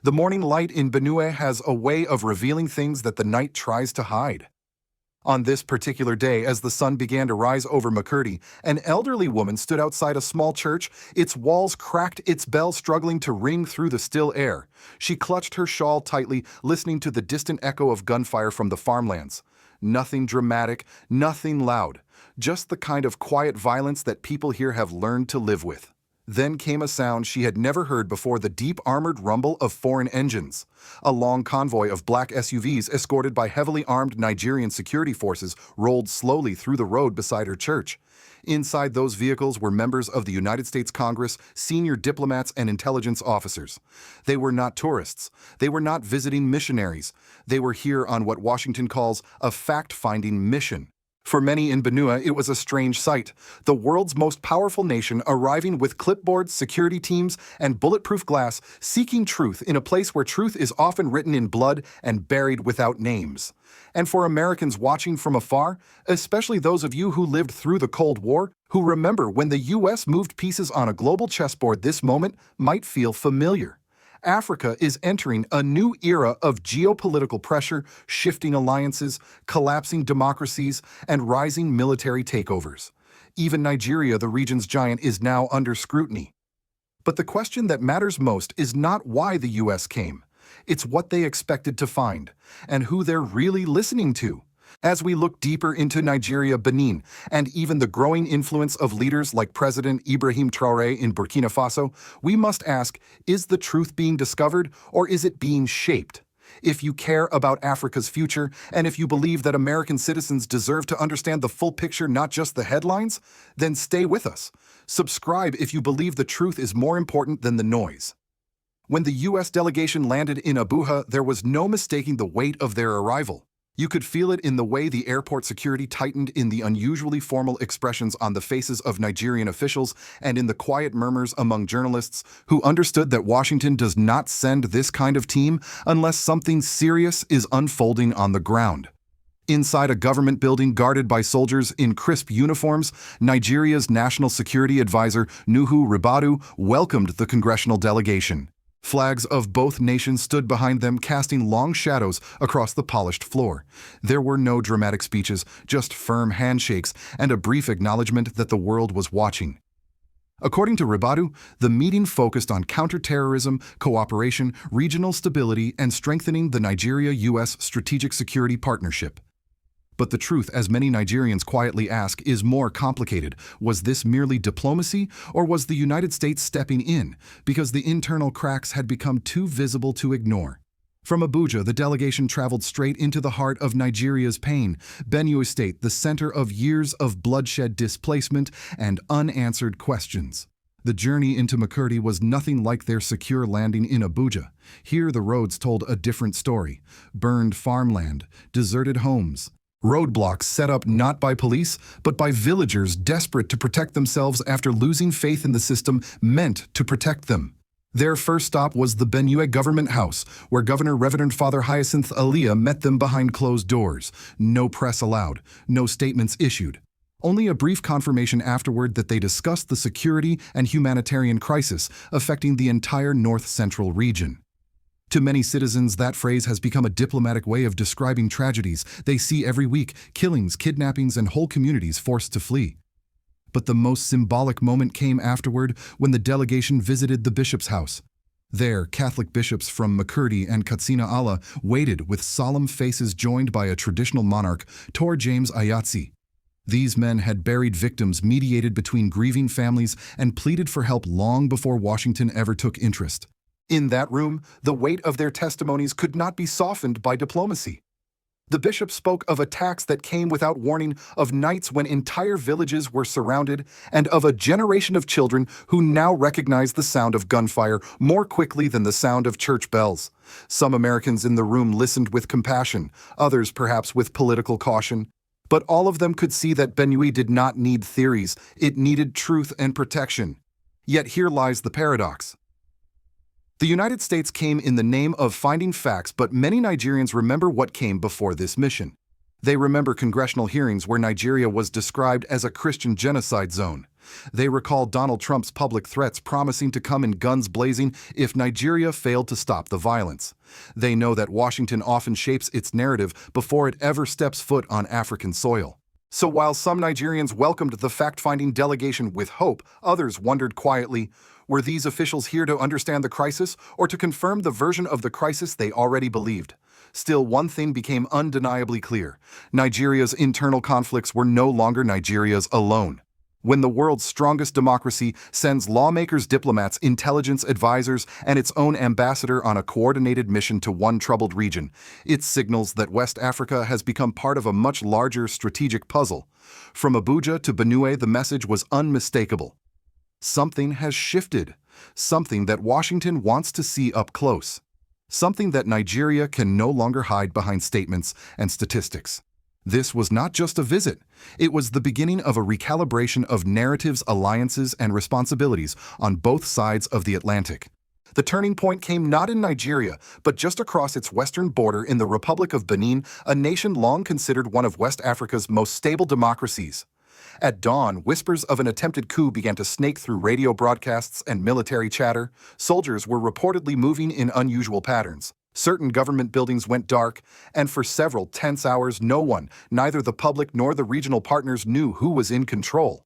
The morning light in Benue has a way of revealing things that the night tries to hide. On this particular day, as the sun began to rise over Makurdi, an elderly woman stood outside a small church, its walls cracked, its bell struggling to ring through the still air. She clutched her shawl tightly, listening to the distant echo of gunfire from the farmlands. Nothing dramatic, nothing loud, just the kind of quiet violence that people here have learned to live with. Then came a sound she had never heard before, the deep armored rumble of foreign engines. A long convoy of black SUVs escorted by heavily armed Nigerian security forces rolled slowly through the road beside her church. Inside those vehicles were members of the United States Congress, senior diplomats and intelligence officers. They were not tourists. They were not visiting missionaries. They were here on what Washington calls a fact-finding mission. For many in Benue, it was a strange sight. The world's most powerful nation arriving with clipboards, security teams, and bulletproof glass, seeking truth in a place where truth is often written in blood and buried without names. And for Americans watching from afar, especially those of you who lived through the Cold War, who remember when the U.S. moved pieces on a global chessboard, this moment might feel familiar. Africa is entering a new era of geopolitical pressure, shifting alliances, collapsing democracies, and rising military takeovers. Even Nigeria, the region's giant, is now under scrutiny. But the question that matters most is not why the U.S. came. It's what they expected to find, and who they're really listening to. As we look deeper into Nigeria, Benin, and even the growing influence of leaders like President Ibrahim Traore in Burkina Faso, we must ask, is the truth being discovered, or is it being shaped? If you care about Africa's future, and if you believe that American citizens deserve to understand the full picture, not just the headlines, then stay with us. Subscribe if you believe the truth is more important than the noise. When the U.S. delegation landed in Abuja, there was no mistaking the weight of their arrival. You could feel it in the way the airport security tightened, in the unusually formal expressions on the faces of Nigerian officials, and in the quiet murmurs among journalists who understood that Washington does not send this kind of team unless something serious is unfolding on the ground. Inside a government building guarded by soldiers in crisp uniforms, Nigeria's National Security Advisor, Nuhu Ribadu, welcomed the congressional delegation. Flags of both nations stood behind them, casting long shadows across the polished floor. There were no dramatic speeches, just firm handshakes and a brief acknowledgement that the world was watching. According to Ribadu, the meeting focused on counterterrorism, cooperation, regional stability, and strengthening the Nigeria-U.S. strategic security partnership. But the truth, as many Nigerians quietly ask, is more complicated. Was this merely diplomacy, or was the United States stepping in because the internal cracks had become too visible to ignore? From Abuja, the delegation traveled straight into the heart of Nigeria's pain, Benue State, the center of years of bloodshed, displacement, and unanswered questions. The journey into Makurdi was nothing like their secure landing in Abuja. Here the roads told a different story. Burned farmland, deserted homes, roadblocks set up not by police, but by villagers desperate to protect themselves after losing faith in the system meant to protect them. Their first stop was the Benue Government House, where Governor Reverend Father Hyacinth Aliyah met them behind closed doors. No press allowed, no statements issued. Only a brief confirmation afterward that they discussed the security and humanitarian crisis affecting the entire north-central region. To many citizens, that phrase has become a diplomatic way of describing tragedies they see every week: killings, kidnappings, and whole communities forced to flee. But the most symbolic moment came afterward, when the delegation visited the bishop's house. There, Catholic bishops from Makurdi and Katsina Allah waited with solemn faces, joined by a traditional monarch, Tor James Ayatsi. These men had buried victims, mediated between grieving families, and pleaded for help long before Washington ever took interest. In that room, the weight of their testimonies could not be softened by diplomacy. The bishop spoke of attacks that came without warning, of nights when entire villages were surrounded, and of a generation of children who now recognize the sound of gunfire more quickly than the sound of church bells. Some Americans in the room listened with compassion, others perhaps with political caution. But all of them could see that Benue did not need theories, it needed truth and protection. Yet here lies the paradox. The United States came in the name of finding facts, but many Nigerians remember what came before this mission. They remember congressional hearings where Nigeria was described as a Christian genocide zone. They recalled Donald Trump's public threats promising to come in guns blazing if Nigeria failed to stop the violence. They know that Washington often shapes its narrative before it ever steps foot on African soil. So while some Nigerians welcomed the fact-finding delegation with hope, others wondered quietly, were these officials here to understand the crisis or to confirm the version of the crisis they already believed? Still, one thing became undeniably clear. Nigeria's internal conflicts were no longer Nigeria's alone. When the world's strongest democracy sends lawmakers, diplomats, intelligence advisors, and its own ambassador on a coordinated mission to one troubled region, it signals that West Africa has become part of a much larger strategic puzzle. From Abuja to Benue, the message was unmistakable. Something has shifted. Something that Washington wants to see up close. Something that Nigeria can no longer hide behind statements and statistics. This was not just a visit. It was the beginning of a recalibration of narratives, alliances, and responsibilities on both sides of the Atlantic. The turning point came not in Nigeria, but just across its western border in the Republic of Benin, a nation long considered one of West Africa's most stable democracies. At dawn, whispers of an attempted coup began to snake through radio broadcasts and military chatter. Soldiers were reportedly moving in unusual patterns. Certain government buildings went dark, and for several tense hours no one, neither the public nor the regional partners, knew who was in control.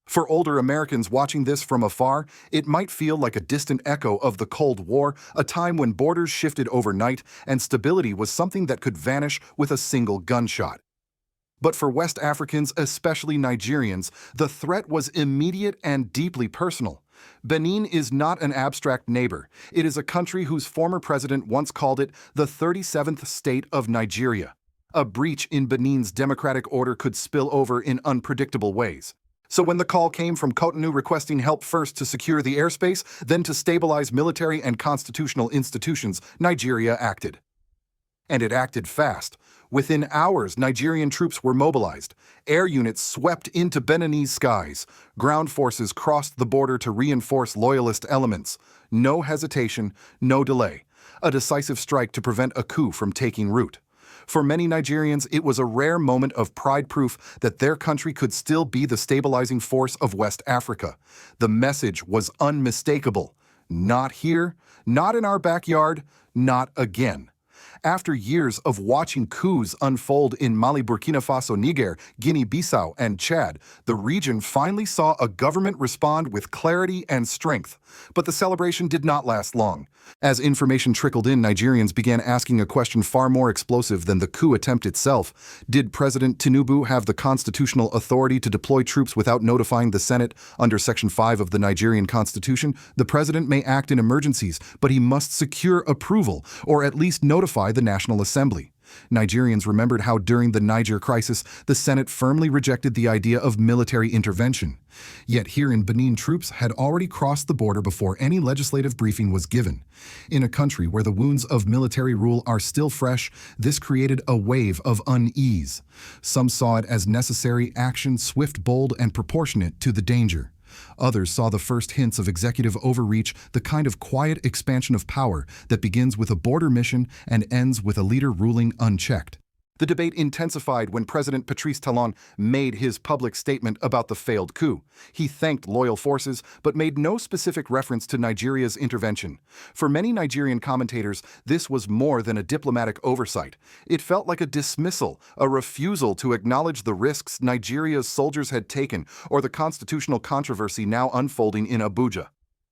For older Americans watching this from afar, it might feel like a distant echo of the Cold War, a time when borders shifted overnight and stability was something that could vanish with a single gunshot. But for West Africans, especially Nigerians, the threat was immediate and deeply personal. Benin is not an abstract neighbor. It is a country whose former president once called it the 37th state of Nigeria. A breach in Benin's democratic order could spill over in unpredictable ways. So when the call came from Cotonou requesting help first to secure the airspace, then to stabilize military and constitutional institutions, Nigeria acted. And it acted fast. Within hours, Nigerian troops were mobilized. Air units swept into Beninese skies. Ground forces crossed the border to reinforce loyalist elements. No hesitation, no delay. A decisive strike to prevent a coup from taking root. For many Nigerians, it was a rare moment of pride, proof that their country could still be the stabilizing force of West Africa. The message was unmistakable. Not here, not in our backyard, not again. After years of watching coups unfold in Mali, Burkina Faso, Niger, Guinea-Bissau, and Chad, the region finally saw a government respond with clarity and strength. But the celebration did not last long. As information trickled in, Nigerians began asking a question far more explosive than the coup attempt itself. Did President Tinubu have the constitutional authority to deploy troops without notifying the Senate? Under Section 5 of the Nigerian Constitution, the president may act in emergencies, but he must secure approval, or at least notify the National Assembly. Nigerians remembered how during the Niger crisis, the Senate firmly rejected the idea of military intervention. Yet here in Benin, troops had already crossed the border before any legislative briefing was given. In a country where the wounds of military rule are still fresh, this created a wave of unease. Some saw it as necessary action, swift, bold, and proportionate to the danger. Others saw the first hints of executive overreach, the kind of quiet expansion of power that begins with a border mission and ends with a leader ruling unchecked. The debate intensified when President Patrice Talon made his public statement about the failed coup. He thanked loyal forces, but made no specific reference to Nigeria's intervention. For many Nigerian commentators, this was more than a diplomatic oversight. It felt like a dismissal, a refusal to acknowledge the risks Nigeria's soldiers had taken, or the constitutional controversy now unfolding in Abuja.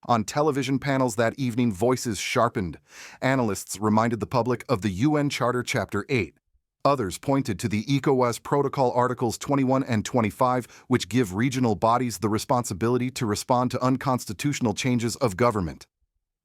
On television panels that evening, voices sharpened. Analysts reminded the public of the UN Charter Chapter 8. Others pointed to the ECOWAS Protocol Articles 21 and 25, which give regional bodies the responsibility to respond to unconstitutional changes of government.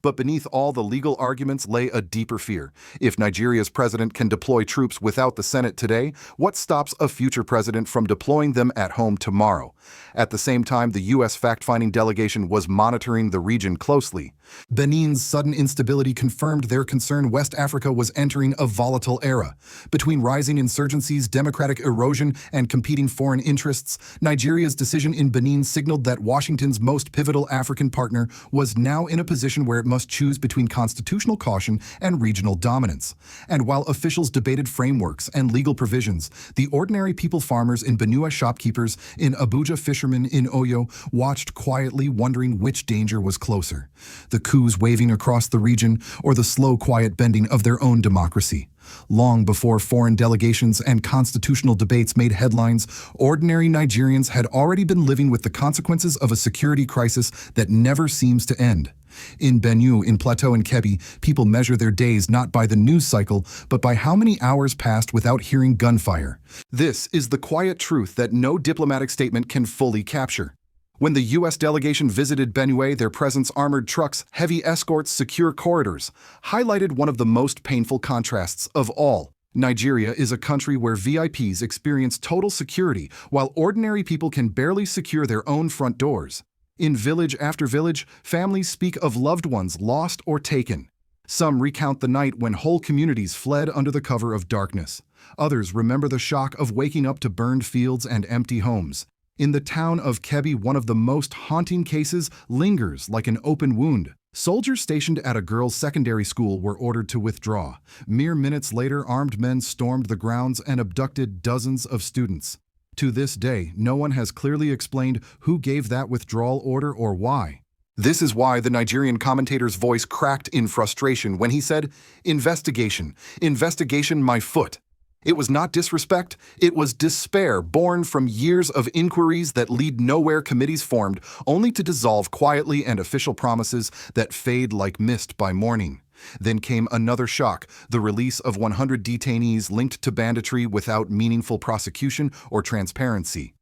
But beneath all the legal arguments lay a deeper fear. If Nigeria's president can deploy troops without the Senate today, what stops a future president from deploying them at home tomorrow? At the same time, the U.S. fact-finding delegation was monitoring the region closely. Benin's sudden instability confirmed their concern West Africa was entering a volatile era. Between rising insurgencies, democratic erosion, and competing foreign interests, Nigeria's decision in Benin signaled that Washington's most pivotal African partner was now in a position where it must choose between constitutional caution and regional dominance. And while officials debated frameworks and legal provisions, the ordinary people, farmers in Benue, shopkeepers in Abuja, fishermen in Oyo, watched quietly, wondering which danger was closer: the coups waving across the region, or the slow, quiet bending of their own democracy. Long before foreign delegations and constitutional debates made headlines, ordinary Nigerians had already been living with the consequences of a security crisis that never seems to end. In Benue, in Plateau and Kebbi, people measure their days not by the news cycle, but by how many hours passed without hearing gunfire. This is the quiet truth that no diplomatic statement can fully capture. When the U.S. delegation visited Benue, their presence, armored trucks, heavy escorts, secure corridors, highlighted one of the most painful contrasts of all. Nigeria is a country where VIPs experience total security, while ordinary people can barely secure their own front doors. In village after village, families speak of loved ones lost or taken. Some recount the night when whole communities fled under the cover of darkness. Others remember the shock of waking up to burned fields and empty homes. In the town of Kebbi, one of the most haunting cases lingers like an open wound. Soldiers stationed at a girls' secondary school were ordered to withdraw. Mere minutes later, armed men stormed the grounds and abducted dozens of students. To this day, no one has clearly explained who gave that withdrawal order or why. This is why the Nigerian commentator's voice cracked in frustration when he said, "Investigation, investigation, my foot." It was not disrespect, it was despair born from years of inquiries that lead nowhere, committees formed only to dissolve quietly, and official promises that fade like mist by morning. Then came another shock: the release of 100 detainees linked to banditry without meaningful prosecution or transparency.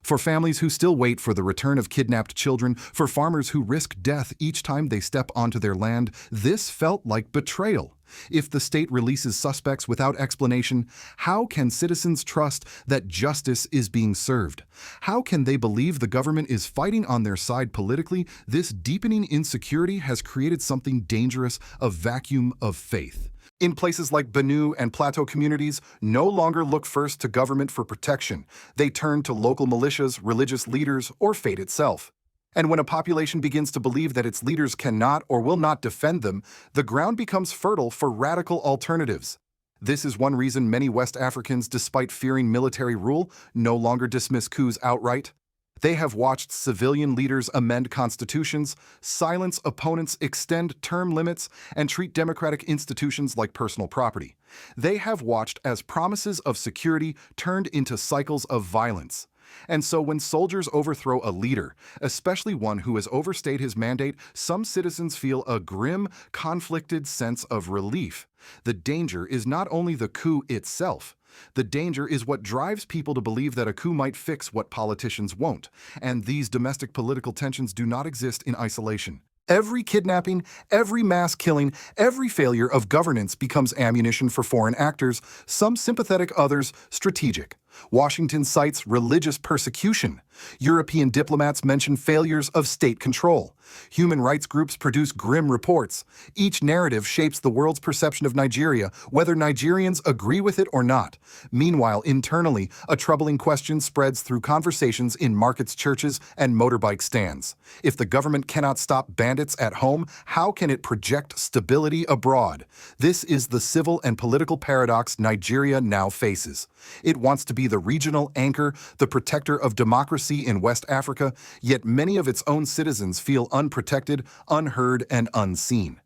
For families who still wait for the return of kidnapped children, for farmers who risk death each time they step onto their land, this felt like betrayal. If the state releases suspects without explanation, how can citizens trust that justice is being served? How can they believe the government is fighting on their side politically? This deepening insecurity has created something dangerous: a vacuum of faith. In places like Benue and Plateau, communities no longer look first to government for protection. They turn to local militias, religious leaders, or fate itself. And when a population begins to believe that its leaders cannot or will not defend them, the ground becomes fertile for radical alternatives. This is one reason many West Africans, despite fearing military rule, no longer dismiss coups outright. They have watched civilian leaders amend constitutions, silence opponents, extend term limits, and treat democratic institutions like personal property. They have watched as promises of security turned into cycles of violence. And so when soldiers overthrow a leader, especially one who has overstayed his mandate, some citizens feel a grim, conflicted sense of relief. The danger is not only the coup itself. The danger is what drives people to believe that a coup might fix what politicians won't. And these domestic political tensions do not exist in isolation. Every kidnapping, every mass killing, every failure of governance becomes ammunition for foreign actors, some sympathetic, others strategic. Washington cites religious persecution. European diplomats mention failures of state control. Human rights groups produce grim reports. Each narrative shapes the world's perception of Nigeria, whether Nigerians agree with it or not. Meanwhile, internally, a troubling question spreads through conversations in markets, churches, and motorbike stands. If the government cannot stop bandits at home, how can it project stability abroad? This is the civil and political paradox Nigeria now faces. It wants to be the regional anchor, the protector of democracy in West Africa, yet many of its own citizens feel unprotected, unheard, and unseen.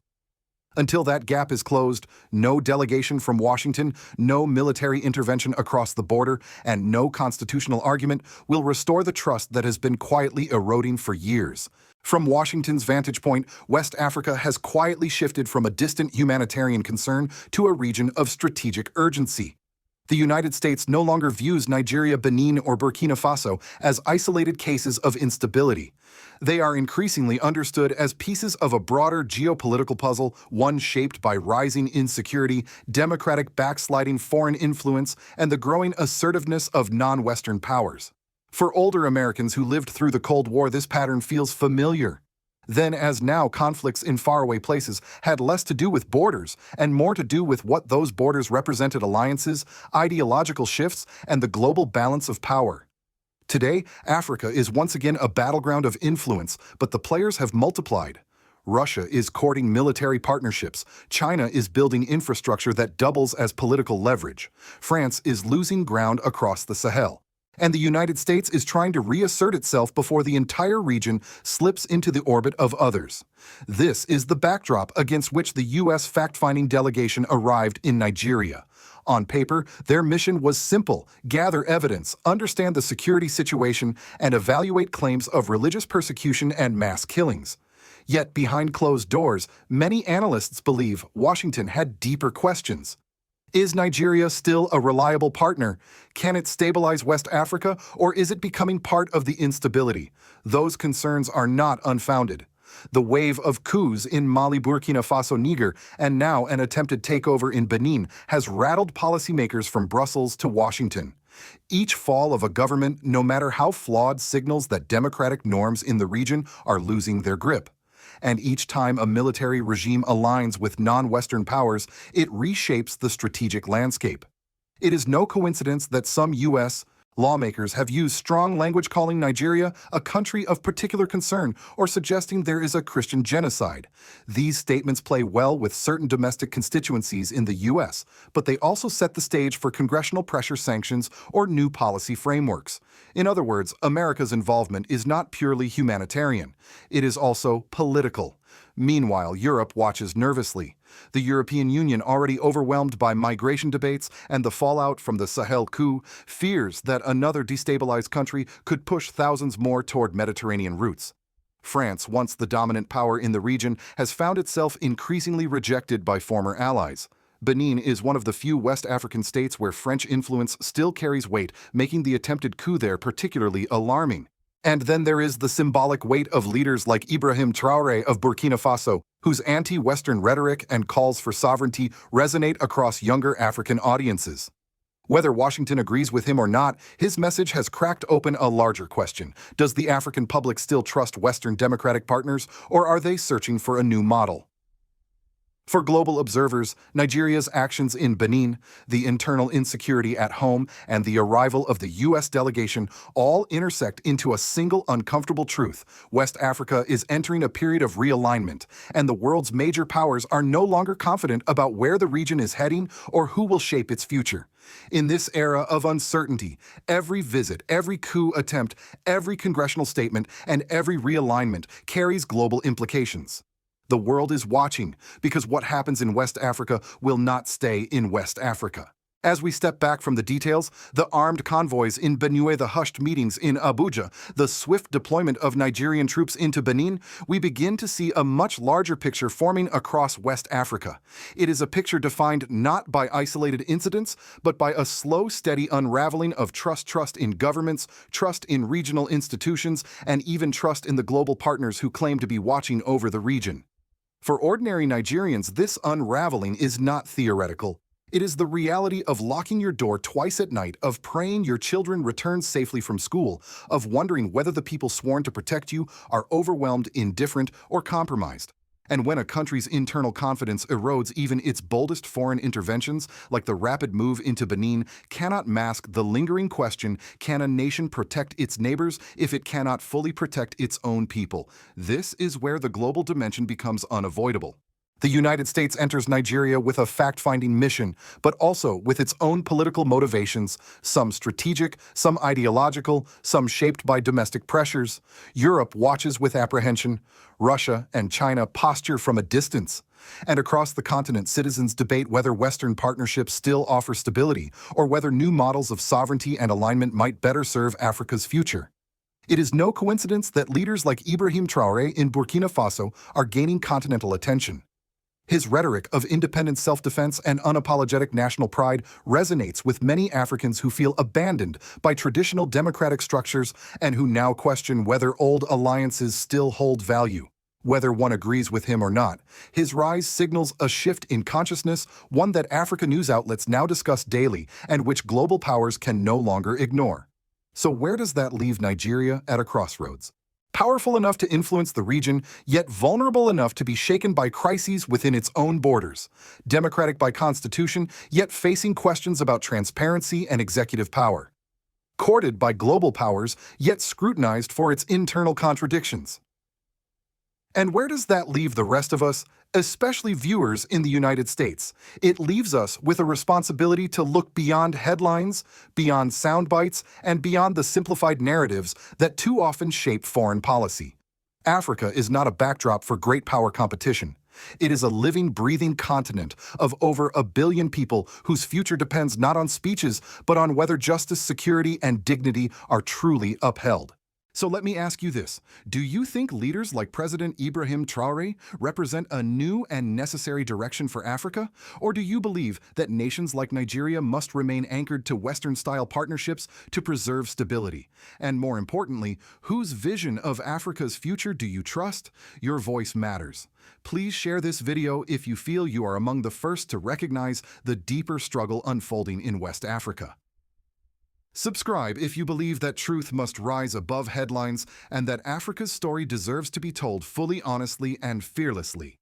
Until that gap is closed, no delegation from Washington, no military intervention across the border, and no constitutional argument will restore the trust that has been quietly eroding for years. From Washington's vantage point, West Africa has quietly shifted from a distant humanitarian concern to a region of strategic urgency. The United States no longer views Nigeria, Benin, or Burkina Faso as isolated cases of instability. They are increasingly understood as pieces of a broader geopolitical puzzle, one shaped by rising insecurity, democratic backsliding, foreign influence, and the growing assertiveness of non-Western powers. For older Americans who lived through the Cold War, this pattern feels familiar. Then as now, conflicts in faraway places had less to do with borders and more to do with what those borders represented: alliances, ideological shifts, and the global balance of power. Today, Africa is once again a battleground of influence, but the players have multiplied. Russia is courting military partnerships. China is building infrastructure that doubles as political leverage. France is losing ground across the Sahel. And the United States is trying to reassert itself before the entire region slips into the orbit of others. This is the backdrop against which the U.S. fact-finding delegation arrived in Nigeria. On paper, their mission was simple: gather evidence, understand the security situation, and evaluate claims of religious persecution and mass killings. Yet behind closed doors, many analysts believe Washington had deeper questions. Is Nigeria still a reliable partner? Can it stabilize West Africa, or is it becoming part of the instability? Those concerns are not unfounded. The wave of coups in Mali, Burkina Faso, Niger, and now an attempted takeover in Benin has rattled policymakers from Brussels to Washington. Each fall of a government, no matter how flawed, signals that democratic norms in the region are losing their grip. And each time a military regime aligns with non-Western powers, it reshapes the strategic landscape. It is no coincidence that some U.S. lawmakers have used strong language calling Nigeria a country of particular concern or suggesting there is a Christian genocide. These statements play well with certain domestic constituencies in the U.S., but they also set the stage for congressional pressure, sanctions, or new policy frameworks. In other words, America's involvement is not purely humanitarian. It is also political. Meanwhile, Europe watches nervously. The European Union, already overwhelmed by migration debates and the fallout from the Sahel coup, fears that another destabilized country could push thousands more toward Mediterranean routes. France, once the dominant power in the region, has found itself increasingly rejected by former allies. Benin is one of the few West African states where French influence still carries weight, making the attempted coup there particularly alarming. And then there is the symbolic weight of leaders like Ibrahim Traore of Burkina Faso, whose anti-Western rhetoric and calls for sovereignty resonate across younger African audiences. Whether Washington agrees with him or not, his message has cracked open a larger question. Does the African public still trust Western democratic partners, or are they searching for a new model? For global observers, Nigeria's actions in Benin, the internal insecurity at home, and the arrival of the U.S. delegation all intersect into a single uncomfortable truth. West Africa is entering a period of realignment, and the world's major powers are no longer confident about where the region is heading or who will shape its future. In this era of uncertainty, every visit, every coup attempt, every congressional statement, and every realignment carries global implications. The world is watching, because what happens in West Africa will not stay in West Africa. As we step back from the details, the armed convoys in Benue, the hushed meetings in Abuja, the swift deployment of Nigerian troops into Benin, we begin to see a much larger picture forming across West Africa. It is a picture defined not by isolated incidents, but by a slow, steady unraveling of trust in governments, trust in regional institutions, and even trust in the global partners who claim to be watching over the region. For ordinary Nigerians, this unraveling is not theoretical. It is the reality of locking your door twice at night, of praying your children return safely from school, of wondering whether the people sworn to protect you are overwhelmed, indifferent, or compromised. And when a country's internal confidence erodes, even its boldest foreign interventions, like the rapid move into Benin, cannot mask the lingering question: can a nation protect its neighbors if it cannot fully protect its own people? This is where the global dimension becomes unavoidable. The United States enters Nigeria with a fact-finding mission, but also with its own political motivations, some strategic, some ideological, some shaped by domestic pressures. Europe watches with apprehension. Russia and China posture from a distance. And across the continent, citizens debate whether Western partnerships still offer stability, or whether new models of sovereignty and alignment might better serve Africa's future. It is no coincidence that leaders like Ibrahim Traore in Burkina Faso are gaining continental attention. His rhetoric of independent self-defense and unapologetic national pride resonates with many Africans who feel abandoned by traditional democratic structures and who now question whether old alliances still hold value. Whether one agrees with him or not, his rise signals a shift in consciousness, one that Africa news outlets now discuss daily and which global powers can no longer ignore. So where does that leave Nigeria at a crossroads? Powerful enough to influence the region, yet vulnerable enough to be shaken by crises within its own borders. Democratic by constitution, yet facing questions about transparency and executive power. Courted by global powers, yet scrutinized for its internal contradictions. And where does that leave the rest of us, especially viewers in the United States? It leaves us with a responsibility to look beyond headlines, beyond sound bites, and beyond the simplified narratives that too often shape foreign policy. Africa is not a backdrop for great power competition. It is a living, breathing continent of over 1 billion people whose future depends not on speeches, but on whether justice, security, and dignity are truly upheld. So let me ask you this. Do you think leaders like President Ibrahim Traore represent a new and necessary direction for Africa? Or do you believe that nations like Nigeria must remain anchored to Western-style partnerships to preserve stability? And more importantly, whose vision of Africa's future do you trust? Your voice matters. Please share this video if you feel you are among the first to recognize the deeper struggle unfolding in West Africa. Subscribe if you believe that truth must rise above headlines and that Africa's story deserves to be told fully, honestly, and fearlessly.